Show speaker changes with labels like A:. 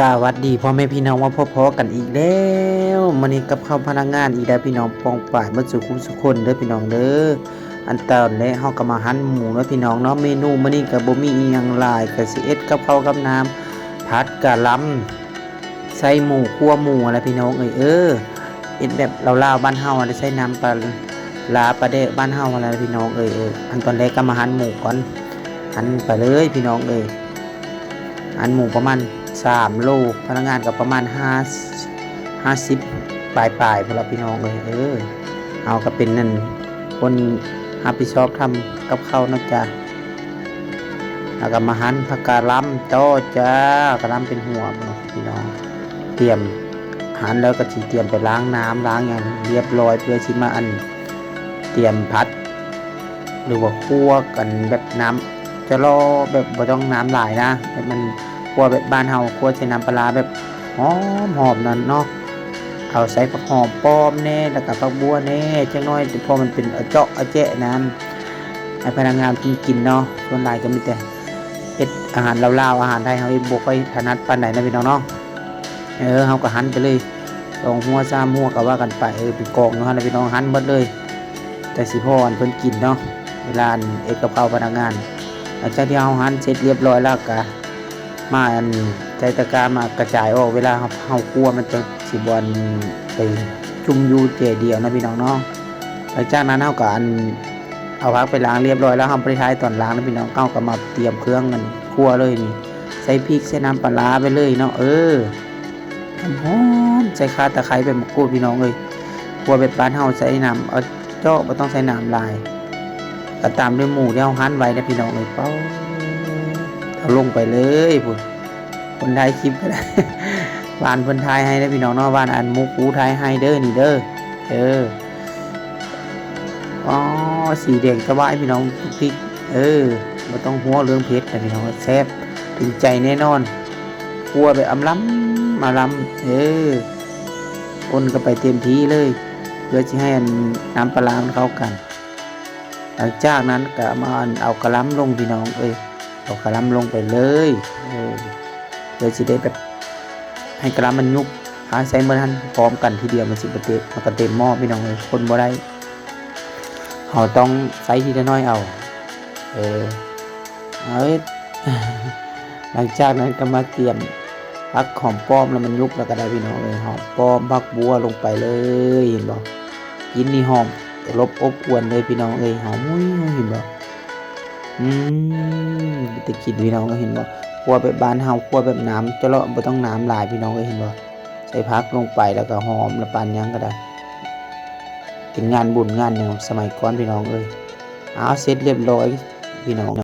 A: สวัสดีพ่อแม่พี่น้องว่าพ่อกันอีกแล้วมื้อนี้กับข้าวพนักงานอีกแล้วพี่น้องปองป่ายเบิดสุขุมสุขคนเด้อพี่น้องเด้ออันตอนแรกเฮาก็มาหั่นหมูเนาะพี่น้องเนาะเมนูมื้อนี้ก็บ่มีอีหยังหลายก็สิเอ็ดกับข้าวกับน้ำผัดกะหล่ำใส่หมูคั่วหมูอะไรพี่น้องเอ็ดแบบลาวๆบ้านเฮาได้ใส่น้ำปลาปลาแดกบ้านเฮาอะไรพี่น้องอันตอนแรกก็มาหั่นหมูก่อนหั่นไปเลยพี่น้องหั่นหมูประมาณ3 โลพนักงานกับประมาณ50ปลายๆพวกเราพี่น้องเอาก็เป็นนั่นคนรับผิดชอบทำกับข้าวนะจ๊ะแล้วก็มาหั่นผักกะหล่ำจ้อจ้ากะหล่ำเป็นหัวพี่น้องเตรียมหั่นแล้วก็สิเตรียมไปล้างน้ำล้างอย่างเรียบร้อยเพื่อสิมาเตรียมผัดหรือว่าคั่วกันแบบน้ำจะรอแบบบ่ต้องน้ำหลายนะแบบมันคั่วแบบบ้านเฮาคั่วใส่น้ำปลาแบบหอมนั่นเนาะเอาใส่ผักหอมป้อมแน่แล้วก็ผักบัวแน่จังน้อยพอมันเป็นเจาะแจ๊ะนั้นให้พนักงานกินเนาะส่วนหลายก็มีแต่เฮ็ดอาหารลาวๆอาหารไทยเฮาบ่ค่อยถนัดปานใดนะพี่น้องเนาะเฮาก็หั่นไปเลย2 หัว3 หัวก็ว่ากันไปเป็นกองเนาะนะพี่น้องหั่นหมดเลยแต่สิพออันเพิ่นกินเนาะเวลาเอกกับข้าวพนักงานหลังจากที่เฮาหั่นเสร็จเรียบร้อยแล้วก็มาใจตะกร้ามากระจายออกเวลาเฮาคั่วมันจะสิบ่อนไปจุ่มอยู่เจเดียวนะพี่น้องเนาะหลังจากนั้นเฮาก็เอาผักไปล้างเรียบร้อยแล้วเฮาไปท้ายตอนล้างนะพี่น้องเฮาก็มาเตรียมเครื่องกันคั่วเลยนี่ใส่พริกใส่น้ำปลาไปเลยเนาะหอมใส่ข่าตะไคร้ใบมะกรูดพี่น้องคั่วแบบบ้านเฮาใส่น้ำเอาเจาะบ่ต้องใส่น้ำหลายก็ตามด้วยหมูที่เฮาหั่นไว้นะพี่น้องเป้าเอาลงไปเลยพุ่นคนไทยคลิปก็ได้ วานเพิ่นทายให้นะพี่น้องเนาะวานอันมุกปูทายให้เด้อนี่เด้ออ๋อสีแดงสบายพี่น้องพริกบ่ต้องหัวเรื่องเผ็ดนะพี่น้องแซ่บถึงใจแน่นอนคั่วแบบอำล้ำมาล้ำคนก็ไปเต็มที่เลยเพื่อสิให้น้ำปลามันเข้ากันหลังจากนั้นก็มาเอากะหล่ำลงพี่น้องเอากะหล่ำลงไปเลยเพื่อสิได้แบบให้กะหล่ำมันยุบใส่เมื่อทันพร้อมกันทีเดียวมันสิบ่เต็มมันก็เต็มหม้อพี่น้องคนบ่ได้เฮาต้องใส่ทีละน้อยเอาเอา หลังจากนั้นก็มาเตรียมผักหอมป้อมแล้วมันยุบแล้วก็ได้พี่น้องหอมป้อมผักบัวลงไปเลยเห็นบ่กินนี่หอมรบอบอวนเลยพี่น้องหอมมุ้ยเห็นบ่แต่กินพี่น้องก็เห็นบ่คั่วแบบบ้านเฮาคั่วแบบน้ำจะเลาะบ่ต้องน้ำหลายพี่น้องเห็นบ่ใส่ผักลงไปแล้วก็หอมแล้วปานหยังก็ได้เป็นงานบุญงานหยังสมัยก่อนพี่น้องเอาเสร็จเรียบร้อยพี่น้อง